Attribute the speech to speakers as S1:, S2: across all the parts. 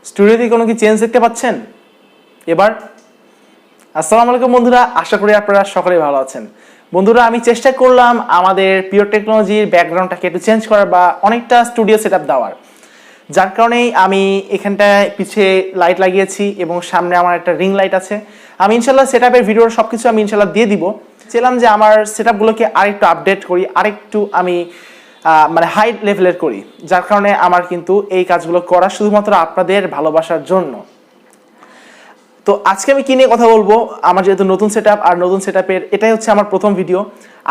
S1: স্টুডিওতে কোনো কি চেঞ্জ দেখতে পাচ্ছেন এবার? আসসালামু আলাইকুম বন্ধুরা, আশা করি আপনারা সকলেই ভালো আছেন। বন্ধুরা, আমি চেষ্টা করলাম আমাদের পিওর টেকনোলজির ব্যাকগ্রাউন্ডটাকে একটু চেঞ্জ করার বা অনেকটা স্টুডিও সেট আপ দেওয়ার, যার কারণেই আমি এখানটায় পিছিয়ে লাইট লাগিয়েছি এবং সামনে আমার একটা রিং লাইট আছে। আমি ইনশাল্লাহ সেট আপের ভিডিওর সব কিছু আমি ইনশাল্লাহ দিয়ে দিব। চাইলাম যে আমার সেট আপগুলোকে আরেকটু আপডেট করি, আরেকটু আমি মানে হাই লেভেলের করি, যার কারণে আমার কিন্তু এই কাজগুলো করা শুধুমাত্র আপনাদের ভালোবাসার জন্য। তো আজকে আমি কি নিয়ে কথা বলবো, আমার যেহেতু নতুন সেট আপ আর নতুন সেট আপের এটাই হচ্ছে আমার প্রথম ভিডিও।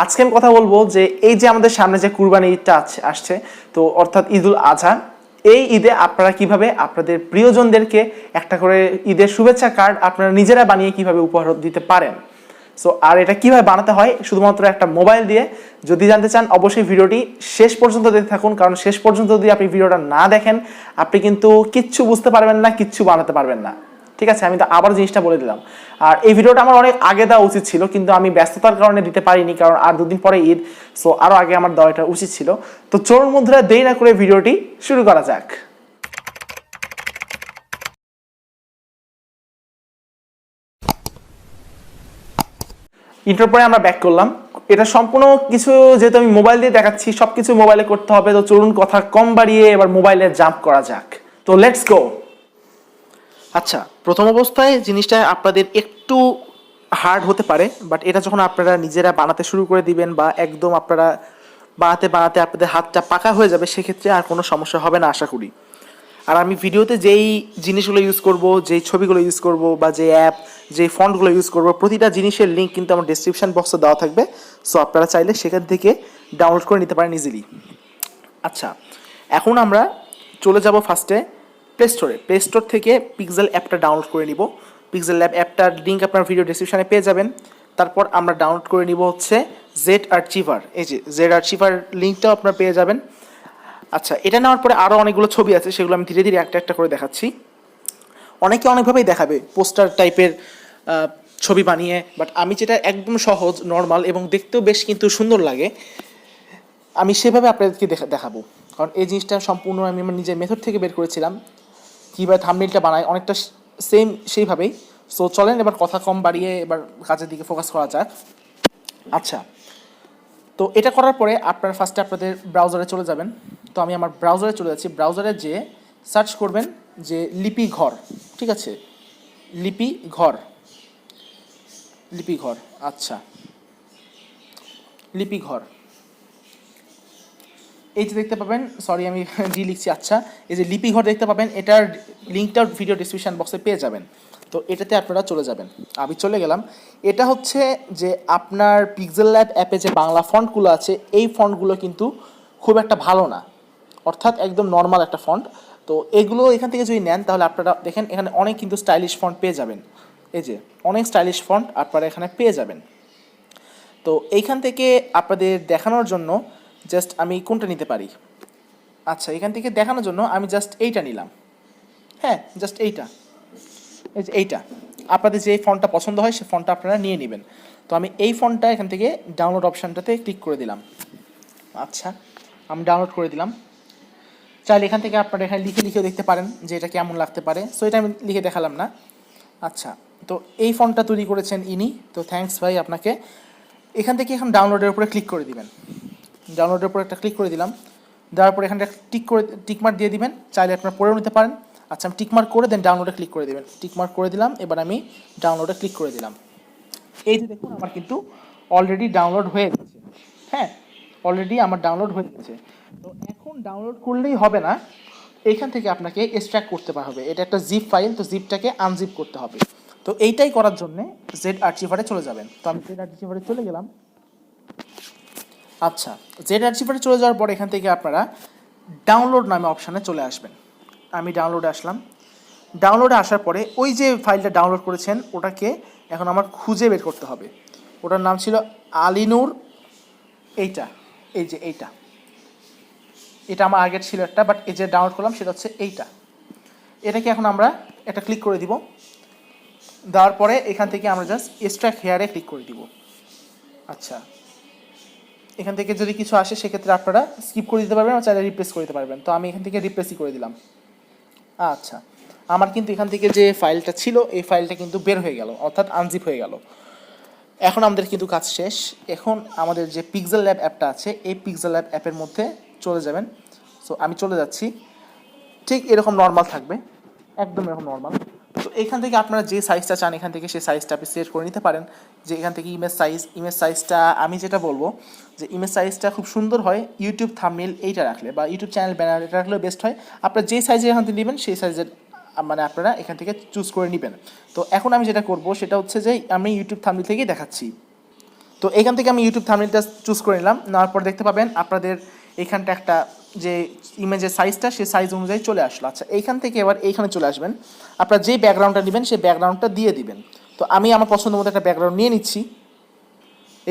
S1: আজকে আমি কথা বলবো যে এই যে আমাদের সামনে যে কুরবানি ঈদটা আসছে, তো অর্থাৎ ঈদুল আজহা, এই ঈদে আপনারা কিভাবে আপনাদের প্রিয়জনদেরকে একটা করে ঈদের শুভেচ্ছা কার্ড আপনারা নিজেরা বানিয়ে কিভাবে উপহার দিতে পারেন। সো আর এটা কিভাবে বানাতে হয় শুধুমাত্র একটা মোবাইল দিয়ে, যদি জানতে চান অবশ্যই ভিডিওটি শেষ পর্যন্ত দেখতে থাকুন, কারণ শেষ পর্যন্ত যদি আপনি ভিডিওটা না দেখেন আপনি কিন্তু কিচ্ছু বুঝতে পারবেন না, কিচ্ছু বানাতে পারবেন না। ঠিক আছে, আমি তো আবার জিনিসটা বলে দিলাম। আর এই ভিডিওটা আমার অনেক আগে দেওয়া উচিত ছিল, কিন্তু আমি ব্যস্ততার কারণে দিতে পারিনি, কারণ আর দুদিন পরে ঈদ। সো আরও আগে আমার দেওয়া এটা উচিত ছিল। তো চলুন বন্ধুরা, দেরি না করে ভিডিওটি শুরু করা যাক। ইন্টার পরে আমরা ব্যাক করলাম। এটা সম্পূর্ণ কিছু যেহেতু আমি মোবাইল দিয়ে দেখাচ্ছি, সবকিছু মোবাইলে করতে হবে। তো চলুন কথা কম বাড়িয়ে এবার মোবাইলে জাম্প করা যাক। তো লেটস গো। আচ্ছা, প্রথম অবস্থায় জিনিসটা আপনাদের একটু হার্ড হতে পারে, বাট এটা যখন আপনারা নিজেরা বানাতে শুরু করে দিবেন বা একদম আপনারা বানাতে বানাতে আপনাদের হাতটা পাকা হয়ে যাবে, সেক্ষেত্রে আর কোনো সমস্যা হবে না আশা করি। আর আমি ভিডিওতে যেই জিনিসগুলো ইউজ করব, যেই ছবিগুলো ইউজ করব বা যে অ্যাপ, যে ফন্টগুলো ইউজ করব, প্রতিটা জিনিসের লিঙ্ক কিন্তু আমার ডেসক্রিপশন বক্সে দেওয়া থাকবে। সো আপনারা চাইলে সেখান থেকে ডাউনলোড করে নিতে পারেন ইজিলি। আচ্ছা, এখন আমরা চলে যাব ফার্স্টে প্লে স্টোরে। প্লে স্টোর থেকে পিক্সেল অ্যাপটা ডাউনলোড করে নিব। পিক্সেল অ্যাপটার লিঙ্ক আপনার ভিডিও ডেসক্রিপশনে পেয়ে যাবেন। তারপর আমরা ডাউনলোড করে নিব হচ্ছে জেড আর্চিভার। এই যে জেড আর্চিভার লিঙ্কটাও আপনারা পেয়ে যাবেন। আচ্ছা, এটা নেওয়ার পরে আরও অনেকগুলো ছবি আছে, সেগুলো আমি ধীরে ধীরে একটা একটা করে দেখাচ্ছি। অনেকে অনেকভাবেই দেখাবে, পোস্টার টাইপের ছবি বানিয়ে, বাট আমি যেটা একদম সহজ নর্মাল এবং দেখতেও বেশ কিন্তু সুন্দর লাগে, আমি সেভাবে আপনাদেরকে দেখাবো। কারণ এই জিনিসটা সম্পূর্ণ আমি আমার নিজের মেথড থেকে বের করেছিলাম, কীভাবে থাম্বনেইলটা বানাই, অনেকটা সেম সেইভাবেই। সো চলেন এবার কথা কম বাড়িয়ে এবার কাজের দিকে ফোকাস করা যাক। আচ্ছা, তো এটা করার পরে আপনারা ফার্স্টে আপনাদের ব্রাউজারে চলে যাবেন। তো আমি আমার ব্রাউজারে চলে যাচ্ছি। ব্রাউজারে যেয়ে সার্চ করবেন যে লিপি ঘর। ঠিক আছে, লিপি ঘর, লিপি ঘর। আচ্ছা, লিপি ঘর, এই যে দেখতে পাবেন, সরি আমি জি লিখছি। আচ্ছা, এই যে লিপি ঘর দেখতে পাবেন, এটার লিঙ্কটা ভিডিও ডিসক্রিপশন বক্সে পেয়ে যাবেন। তো এটাতে আপনারা চলে যাবেন। আমি চলে গেলাম। এটা হচ্ছে যে আপনার পিক্সেল ল্যাব অ্যাপে যে বাংলা ফন্টগুলো আছে, এই ফন্টগুলো কিন্তু খুব একটা ভালো না, অর্থাৎ একদম নর্মাল একটা ফন্ট। তো এগুলো এখান থেকে যদি নেন তাহলে আপনারা দেখেন এখানে অনেক কিন্তু স্টাইলিশ ফন্ট পেয়ে যাবেন। এই যে অনেক স্টাইলিশ ফন্ট আপনারা এখানে পেয়ে যাবেন। তো এইখান থেকে আপনাদের দেখানোর জন্য জাস্ট আমি কোনটা নিতে পারি। আচ্ছা, এখান থেকে দেখানোর জন্য আমি জাস্ট এইটা নিলাম। হ্যাঁ, জাস্ট এইটা, এই যে এইটা। আপনাদের যে ফন্টটা পছন্দ হয় সেই ফন্টটা আপনারা নিয়ে নেবেন। তো আমি এই ফন্টটা এখান থেকে ডাউনলোড অপশানটাতে ক্লিক করে দিলাম। আচ্ছা, আমি ডাউনলোড করে দিলাম। চাইলে এখান থেকে আপনারা এখানে লিখে লিখেও দেখতে পারেন যে এটা কেমন লাগতে পারে। সো এটা আমি লিখে দেখালাম না। আচ্ছা, তো এই ফন্টটা তৈরি করেছেন ইনি, তো থ্যাঙ্কস ভাই আপনাকে। এখান থেকে এখন ডাউনলোডের উপরে ক্লিক করে দিবেন। ডাউনলোডের উপরে একটা ক্লিক করে দিলাম। দেওয়ার পরে এখানটা টিকমার্ক দিয়ে দিবেন, চাইলে আপনারা পড়েও নিতে পারেন। আচ্ছা, আমি টিকমার্ক করে দেন ডাউনলোডে ক্লিক করে দেবেন। টিকমার্ক করে দিলাম, এবার আমি ডাউনলোডে ক্লিক করে দিলাম। এই যে দেখুন আমার কিন্তু অলরেডি ডাউনলোড হয়ে গেছে। হ্যাঁ, অলরেডি আমার ডাউনলোড হয়ে গেছে। তো এখন ডাউনলোড করলেই হবে না, এইখান থেকে আপনাকে এক্সট্র্যাক্ট করতে হবে। এটা একটা জিপ ফাইল, তো জিপটাকে আনজিপ করতে হবে। তো এইটাই করার জন্যে জেড আর্চিভারে চলে যাবেন। তো আমি জেড আর্চিভারে চলে গেলাম। আচ্ছা, জেড আর্চিভারে চলে যাওয়ার পর এখান থেকে আপনারা ডাউনলোড নামে অপশানে চলে আসবেন। আমি ডাউনলোডে আসলাম। ডাউনলোডে আসার পরে ওই যে ফাইলটা ডাউনলোড করেছেন ওটাকে এখন আমার খুঁজে বের করতে হবে। ওটার নাম ছিল আলিনুর, এইটা, এই যে এইটা, এটা আমার আগের ছিল একটা, বাট এই যে ডাউনলোড করলাম সেটা হচ্ছে এইটা। এটাকে এখন আমরা এটা ক্লিক করে দিব। দেওয়ার পরে এখান থেকে আমরা জাস্ট এক্সট্রাক্ট হেয়ারে ক্লিক করে দিব। আচ্ছা, এখান থেকে যদি কিছু আসে সেক্ষেত্রে আপনারা স্কিপ করে দিতে পারবেন, চাইলে রিপ্লেস করে দিতে পারবেন। তো আমি এখান থেকে রিপ্লেসই করে দিলাম। আচ্ছা, আমার কিন্তু এখান থেকে যে ফাইলটা ছিল এই ফাইলটা কিন্তু বের হয়ে গেল, অর্থাৎ আনজিপ হয়ে গেল। এখন আমাদের কিন্তু কাজ শেষ। এখন আমাদের যে পিক্সেল ল্যাব অ্যাপটা আছে এই পিক্সেল ল্যাব অ্যাপের মধ্যে চলে যাবেন। সো আমি চলে যাচ্ছি, ঠিক এরকম নর্মাল থাকবে, একদম এরকম নর্মাল। তো এখান থেকে আপনারা যে সাইজটা চান এখান থেকে সেই সাইজটা আপনি সিলেক্ট করে নিতে পারেন। যে এখান থেকে ইমেজ সাইজটা আমি যেটা বলবো যে ইমেজ সাইজটা খুব সুন্দর হয় ইউটিউব থাম্বনেল এইটা রাখলে, বা ইউটিউব চ্যানেল ব্যানার এটা রাখলেও বেস্ট হয়। আপনারা যে সাইজে এখান থেকে নেবেন সেই সাইজের মানে আপনারা এখান থেকে চুজ করে নেবেন। তো এখন আমি যেটা করব সেটা হচ্ছে যে আমি ইউটিউব থাম্বনেল থেকেই দেখাচ্ছি। তো এখান থেকে আমি ইউটিউব থাম্বনেলটা চুজ করে নিলাম, নেওয়ার পর দেখতে পাবেন আপনাদের এখানটা একটা যে ইমেজের সাইজটা সেই সাইজ অনুযায়ী চলে আসলো। আচ্ছা, এইখান থেকে এবার এইখানে চলে আসবেন, আপনারা যে ব্যাকগ্রাউন্ডটা নেবেন সেই ব্যাকগ্রাউন্ডটা দিয়ে দিবেন। তো আমি আমার পছন্দ মতো একটা ব্যাকগ্রাউন্ড নিয়ে নিচ্ছি।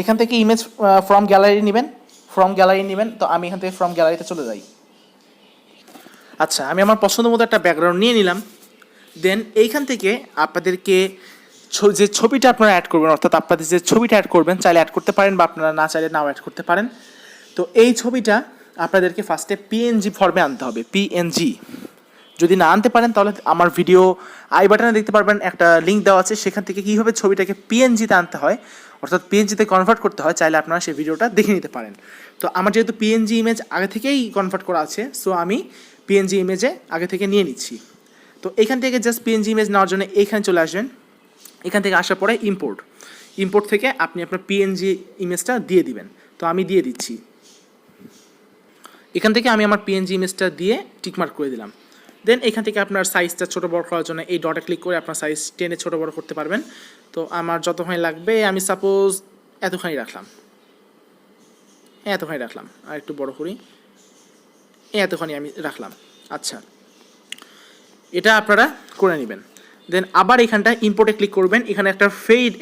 S1: এখান থেকে ইমেজ ফ্রম গ্যালারি নেবেন। তো আমি এখান থেকে ফ্রম গ্যালারিতে চলে যাই। আচ্ছা, আমি আমার পছন্দ মতো একটা ব্যাকগ্রাউন্ড নিয়ে নিলাম। দেন এইখান থেকে আপনাদেরকে যে ছবিটা আপনারা অ্যাড করবেন, অর্থাৎ আপনাদের যে ছবিটা অ্যাড করবেন চাইলে অ্যাড করতে পারেন বা আপনারা না চাইলে নাও অ্যাড করতে পারেন। তো এই ছবিটা আপনাদেরকে ফার্স্টে পিএনজি ফর্মে আনতে হবে, পিএনজি। যদি না আনতে পারেন তাহলে আমার ভিডিও আই বাটনে দেখতে পারবেন একটা লিঙ্ক দেওয়া আছে, সেখান থেকে কীভাবে ছবিটাকে পিএনজিতে আনতে হয় অর্থাৎ পিএনজিতে কনভার্ট করতে হয় চাইলে আপনারা সেই ভিডিওটা দেখে নিতে পারেন। তো আমার যেহেতু পিএনজি ইমেজ আগে থেকেই কনভার্ট করা আছে, সো আমি পিএনজি ইমেজে আগে থেকে নিয়ে নিচ্ছি। তো এখান থেকে জাস্ট পিএনজি ইমেজ নেওয়ার জন্য এইখানে চলে আসবেন। এখান থেকে আসার পরে ইম্পোর্ট থেকে আপনি আপনার পিএনজি ইমেজটা দিয়ে দিবেন। তো আমি দিয়ে দিচ্ছি। এখান থেকে আমি আমার পিএনজি ইমেজটা দিয়ে টিকমার্ক করে দিলাম। দেন এখান থেকে আপনার সাইজটা ছোটো বড় করার জন্য এই ডটে ক্লিক করে আপনার সাইজ টেনে ছোটো বড় করতে পারবেন। তো আমার যতখানি লাগবে আমি সাপোজ এতখানি রাখলাম, আর একটু বড় করি, এতখানি আমি রাখলাম। আচ্ছা, এটা আপনারা করে নেবেন। দেন আবার এখানটা ইম্পোর্টে ক্লিক করবেন, এখানে একটা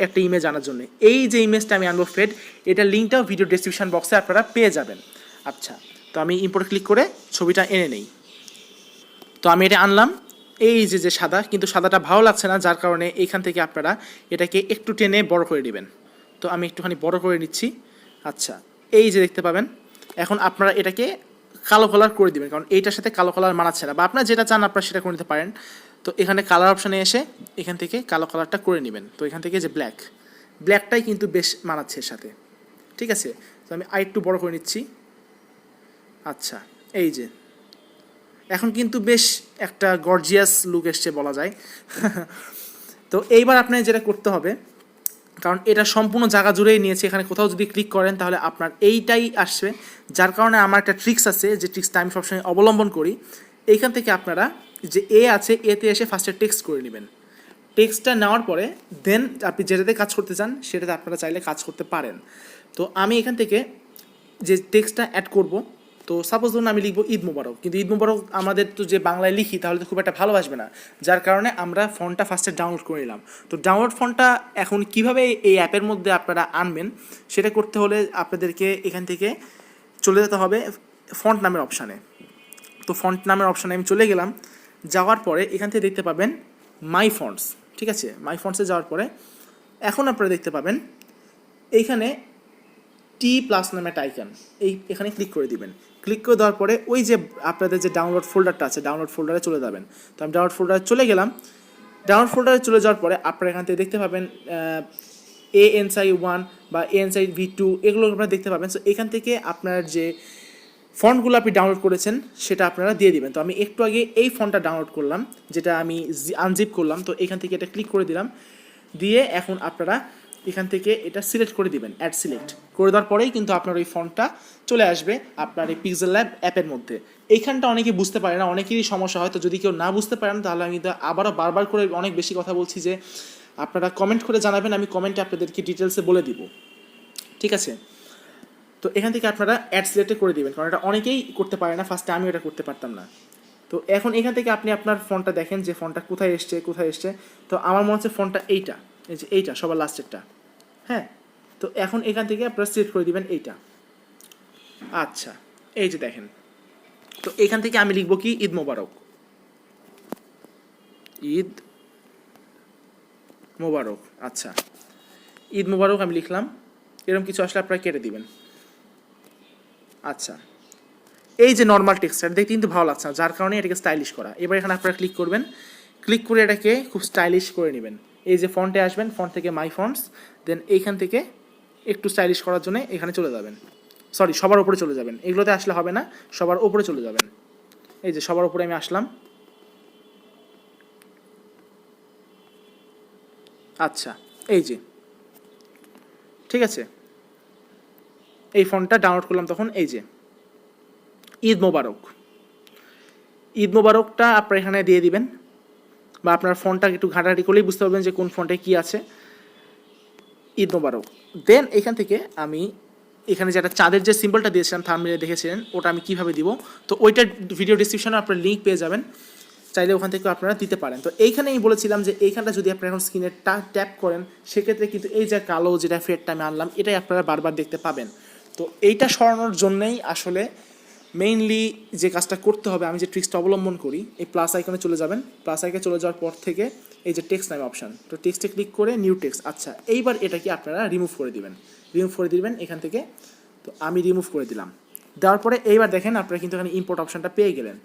S1: একটা ইমেজ আনার জন্য এই যে ইমেজটা আমি আনবো ফেড, এটার লিঙ্কটাও ভিডিও ডেসক্রিপশন বক্সে আপনারা পেয়ে যাবেন। আচ্ছা, তো আমি ইম্পোর্টে ক্লিক করে ছবিটা এনে নেই। তো আমি এটা আনলাম, এই যে সাদা, কিন্তু সাদাটা ভালো লাগছে না, যার কারণে এইখান থেকে আপনারা এটাকে একটু টেনে বড় করে নেবেন। তো আমি একটুখানি বড় করে নিচ্ছি। আচ্ছা, এই যে দেখতে পাবেন, এখন আপনারা এটাকে কালো কালার করে দিবেন, কারণ এইটার সাথে কালো কালার মানাচ্ছে না, বা আপনারা যেটা চান আপনারা সেটা করে নিতে পারেন। তো এখানে কালার অপশানে এসে এখান থেকে কালো কালারটা করে নেবেন। তো এখান থেকে যে ব্ল্যাকটাই কিন্তু বেশ মানাচ্ছে এর সাথে, ঠিক আছে। তো আমি আরেকটু বড় করে নিচ্ছি। আচ্ছা, এই যে এখন কিন্তু বেশ একটা গর্জিয়াস লুক এসছে বলা যায়। তো এইবার আপনার যেটা করতে হবে, কারণ এটা সম্পূর্ণ জায়গা জুড়েই নিয়েছে, এখানে কোথাও যদি ক্লিক করেন তাহলে আপনার এইটাই আসবে, যার কারণে আমার একটা ট্রিক্স আছে যে ট্রিক্সটা আমি সবসময় অবলম্বন করি। এইখান থেকে আপনারা যে এ আছে এতে এসে ফার্স্টে টেক্সট করে নেবেন। টেক্সটটা নেওয়ার পরে দেন আপনি যেটাতে কাজ করতে চান সেটাতে আপনারা চাইলে কাজ করতে পারেন। তো আমি এখান থেকে যে টেক্সটটা অ্যাড করব, তো সাপোজ ধরুন আমি লিখবো ঈদ মুবারক, কিন্তু ঈদ মুবারক আমাদের তো যে বাংলায় লিখি তাহলে তো খুব একটা ভালো আসবে না, যার কারণে আমরা ফন্টটা ফার্স্টে ডাউনলোড করে নিলাম। তো ডাউনলোড ফন্টটা এখন কিভাবে এই অ্যাপের মধ্যে আপনারা আনবেন সেটা করতে হলে আপনাদেরকে এখান থেকে চলে যেতে হবে ফন্ট নামের অপশানে। তো ফন্ট নামের অপশানে আমি চলে গেলাম, যাওয়ার পরে এখান থেকে দেখতে পাবেন মাই ফন্টস, ঠিক আছে। মাই ফন্টসে যাওয়ার পরে এখন আপনারা দেখতে পাবেন এইখানে টি প্লাস নামে একটা আইকন, এখানে ক্লিক করে দিবেন। ক্লিক করে দেওয়ার পরে ওই যে আপনাদের যে ডাউনলোড ফোল্ডারটা আছে ডাউনলোড ফোল্ডারে চলে যাবেন। তো আমি ডাউনলোড ফোল্ডারে চলে গেলাম। ডাউনলোড ফোল্ডারে চলে যাওয়ার পরে আপনারা এখান থেকে দেখতে পাবেন ANSI1 বা ANSI-V2 এগুলো আপনারা দেখতে পাবেন। সো এখান থেকে আপনার যে ফন্টগুলো আপনি ডাউনলোড করেছেন সেটা আপনারা দিয়ে দিবেন। তো আমি একটু আগে এই ফন্টটা ডাউনলোড করলাম, যেটা আমি আনজিপ করলাম। তো এখান থেকে এটা ক্লিক করে দিলাম, দিয়ে এখন আপনারা এখান থেকে এটা সিলেক্ট করে দিবেন, অ্যাড সিলেক্ট করে দেওয়ার পরেই কিন্তু আপনার ওই ফন্টটা চলে আসবে আপনার এই পিক্সেল ল্যাব অ্যাপের মধ্যে। এইখানটা অনেকে বুঝতে পারে না, অনেকেরই সমস্যা হয়। তো যদি কেউ না বুঝতে পারেন তাহলে আমি আবারও বারবার করে অনেক বেশি কথা বলছি যে আপনারা কমেন্ট করে জানাবেন, আমি কমেন্টে আপনাদেরকে ডিটেলসে বলে দিব, ঠিক আছে। তো এখান থেকে আপনারা অ্যাড সিলেক্ট করে দিবেন, কারণ এটা অনেকেই করতে পারে না, ফার্স্টে আমিও এটা করতে পারতাম না। তো এখন এখান থেকে আপনি আপনার ফন্টটা দেখেন যে ফন্টটা কোথায় এসছে। তো আমার মনে হচ্ছে ফন্টটা এইটা, এই যে এইটা সবার লাস্টেরটা, হ্যাঁ। তো এখন এখান থেকে আপনারা সিলেক্ট করে দিবেন এইটা। আচ্ছা, এই যে দেখেন, তো এখান থেকে আমি লিখবো কি ঈদ মোবারক, ঈদ মোবারক। আচ্ছা, ঈদ মোবারক আমি লিখলাম, এরকম কিছু আসলে আপনারা কেটে দিবেন। আচ্ছা, এই যে নর্মাল টেক্সচার দেখতে কিন্তু ভালো লাগছে না, যার কারণে এটাকে স্টাইলিশ করা। এবার এখানে আপনারা ক্লিক ক্লিক করে এটাকে খুব স্টাইলিশ করে নেবেন। এই যে ফন্টে আসবেন, ফন্ট থেকে মাই ফন্টস, দেন এইখান থেকে একটু স্টাইলিশ করার জন্য এখানে চলে যাবেন, সরি সবার উপরে চলে যাবেন, এগুলোতে আসলে হবে না, সবার উপরে চলে যাবেন। এই যে সবার উপরে আমি আসলাম। আচ্ছা এই যে ঠিক আছে, এই ফন্টটা ডাউনলোড করলাম তখন। এই যে ঈদ মোবারক, ঈদ মোবারকটা আপনারা এখানে দিয়ে দিবেন, বা আপনার ফন্টটা একটু ঘাঁটাঘাঁটি করলেই বুঝতে পারবেন যে কোন ফন্টে কী আছে, ঈদ মোবারক। দেন এখান থেকে আমি এখানে যেটা চাঁদের যে সিম্বলটা দিয়েছিলাম থাম্বনেইলে দেখেছিলেন, ওটা আমি কীভাবে দিব, তো ওইটার ভিডিও ডিসক্রিপশনে আপনার লিঙ্ক পেয়ে যাবেন, চাইলে ওখান থেকে আপনারা দিতে পারেন। তো এইখানে আমি বলেছিলাম যে এইখানটা যদি আপনারা এখন স্ক্রিনে ট্যাপ করেন, সেক্ষেত্রে কিন্তু এই যে কালো যেটা ফেডটা আমি আনলাম, এটাই আপনারা বারবার দেখতে পাবেন। তো এইটা সরানোর জন্যই আসলে মেইনলি যে কাজটা করতে হবে, আমি যে ট্রিক্সটা অবলম্বন করি, এই প্লাস আইকনে চলে যাবেন, প্লাস আইকনে চলে যাওয়ার পর থেকে এই যে টেক্সট নামে অপশান, তো টেক্সটে ক্লিক করে নিউ টেক্সট। আচ্ছা এইবার এটাকে আপনারা রিমুভ করে দিবেন এখান থেকে। তো আমি রিমুভ করে দিলাম, দেওয়ার পরে এইবার দেখেন আপনারা কিন্তু এখানে ইম্পোর্ট অপশানটা পেয়ে গেলেন।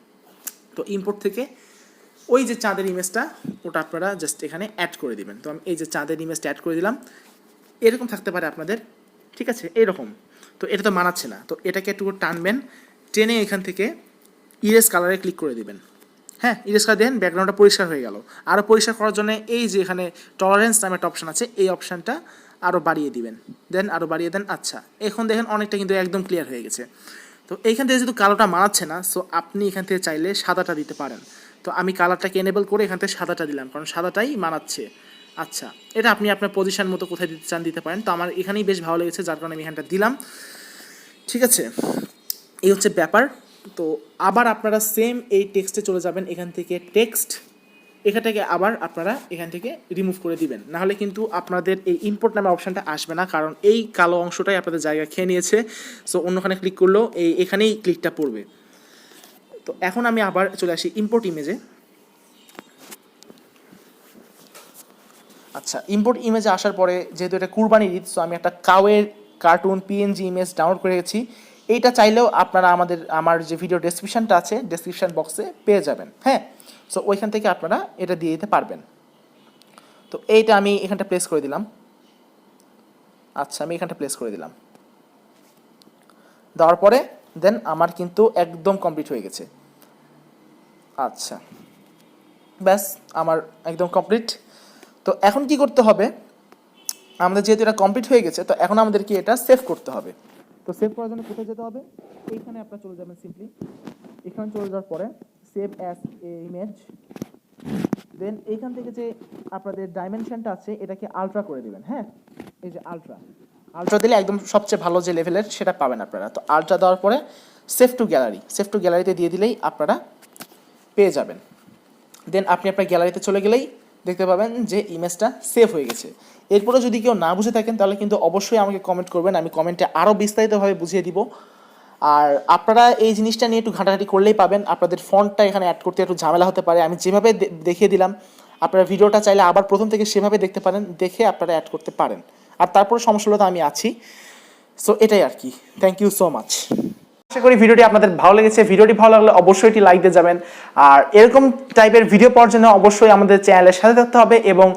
S1: তো ইম্পোর্ট থেকে ওই যে চাঁদের ইমেজটা, ওটা আপনারা জাস্ট এখানে অ্যাড করে দিবেন। তো আমি এই যে চাঁদের ইমেজটা অ্যাড করে দিলাম, এরকম থাকতে পারে আপনাদের, ঠিক আছে, এইরকম। তো এটা তো মানাচ্ছে না, তো এটাকে একটু টানবেন, টেনে এখান থেকে ইরেজ কালারে ক্লিক করে দিবেন। হ্যাঁ, ইরেজ কালার দেন, ব্যাকগ্রাউন্ডটা পরিষ্কার হয়ে গেল। আরও পরিষ্কার করার জন্য এই যে এখানে টলারেন্স নামে একটা অপশান আছে, এই অপশানটা আরও বাড়িয়ে দিবেন, দেন আরও বাড়িয়ে দেন। আচ্ছা এখন দেখেন অনেকটা কিন্তু একদম ক্লিয়ার হয়ে গেছে। তো এইখান থেকে যেহেতু কালোটা মানাচ্ছে না, সো আপনি এখান থেকে চাইলে সাদাটা দিতে পারেন। তো আমি কালারটাকে এনেবল করে এখান থেকে সাদাটা দিলাম, কারণ সাদাটাই মানাচ্ছে। আচ্ছা এটা আপনি আপনার পজিশন মতো কোথায় দিতে চান দিতে পারেন। তো আমার এখানেই বেশ ভালো লেগেছে, যার কারণে আমি এখানটা দিলাম, ঠিক আছে। এই হচ্ছে ব্যাপার। তো আবার আপনারা সেম এই টেক্সটে চলে যাবেন, এখান থেকে টেক্সট, এখানটাকে আবার আপনারা এখান থেকে রিমুভ করে দিবেন, নাহলে কিন্তু আপনাদের এই ইম্পোর্ট নামে অপশানটা আসবে না, কারণ এই কালো অংশটাই আপনাদের জায়গা খেয়ে নিয়েছে। সো অন্যখানে ক্লিক করলেও এখানেই ক্লিকটা পড়বে। তো এখন আমি আবার চলে আসি ইম্পোর্ট ইমেজে। আচ্ছা ইম্পোর্ট ইমেজে আসার পরে যেহেতু এটা কুরবানির ঈদ, সো আমি একটা কাউয়ের কার্টুন পিএনজি ইমেজ ডাউনলোড করে গেছি। এইটা চাইলেও আপনারা আমার যে ভিডিও ডেসক্রিপশানটা আছে, ডেসক্রিপশান বক্সে পেয়ে যাবেন। হ্যাঁ, সো ওইখান থেকে আপনারা এটা দিয়ে দিতে পারবেন। তো এইটা আমি এখানটা প্লেস করে দিলাম। আচ্ছা আমি এখানটা প্লেস করে দিলাম, দেওয়ার পরে দেন আমার কিন্তু একদম কমপ্লিট হয়ে গেছে। আচ্ছা ব্যাস আমার একদম কমপ্লিট। তো এখন কি করতে হবে, আমাদের যেহেতু এটা কমপ্লিট হয়ে গেছে, তো এখন আমাদেরকে এটা সেভ করতে হবে। তো সেভ করার জন্য কোথায় যেতে হবে, এইখানে আপনারা চলে যাবেন, সিম্পলি এখানে চলে যাওয়ার পরে সেভ অ্যাজ এ ইমেজ, দেন এইখান থেকে যে আপনাদের ডাইমেনশনটা আছে এটাকে আলট্রা করে দেবেন। হ্যাঁ, এই যে আলট্রা দিলে একদম সবচেয়ে ভালো যে লেভেলের সেটা পাবেন আপনারা। তো আলট্রা দেওয়ার পরে সেভ টু গ্যালারিতে দিয়ে দিলেই আপনারা পেয়ে যাবেন। দেন আপনি আপনার গ্যালারিতে চলে গেলেই দেখতে পাবেন যে ইমেজটা সেভ হয়ে গেছে। এরপরে যদি কেউ না বুঝে থাকেন তাহলে কিন্তু অবশ্যই আমাকে কমেন্ট করবেন, আমি কমেন্টে আরও বিস্তারিতভাবে বুঝিয়ে দিব। আর আপনারা এই জিনিসটা নিয়ে একটু ঘাঁটাঘাঁটি করলেই পাবেন। আপনাদের ফন্টটা এখানে অ্যাড করতে একটু ঝামেলা হতে পারে, আমি যেভাবে দেখিয়ে দিলাম আপনারা ভিডিওটা চাইলে আবার প্রথম থেকে সেভাবে দেখতে পারেন, দেখে আপনারা অ্যাড করতে পারেন। আর তারপরে সমস্যা হলে তো আমি আছি। সো এটাই আর কি, থ্যাংক ইউ সো মাচ। আশা করি ভিডিওটি আপনাদের ভালো লেগেছে। ভিডিওটি ভালো লাগলে অবশ্যই এটি লাইক দিয়ে যাবেন। আর এরকম টাইপের ভিডিও পাওয়ার জন্য অবশ্যই আমাদের চ্যানেলের সাথে থাকতে হবে এবং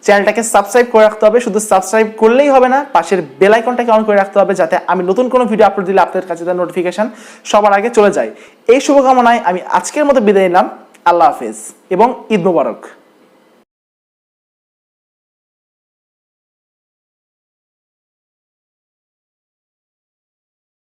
S1: চ্যানেলটাকে সাবস্ক্রাইব করে রাখতে হবে। শুধু সাবস্ক্রাইব করলেই হবে না, পাশের বেল আইকনটাকে অন করে রাখতে হবে, যাতে আমি নতুন কোনো ভিডিও আপলোড দিলে আপনাদের কাছে তার নোটিফিকেশন সবার আগে চলে যায়। এই শুভকামনায় আমি আজকের মতো বিদায় নিলাম। আল্লাহ হাফেজ এবং ঈদ মুবারক।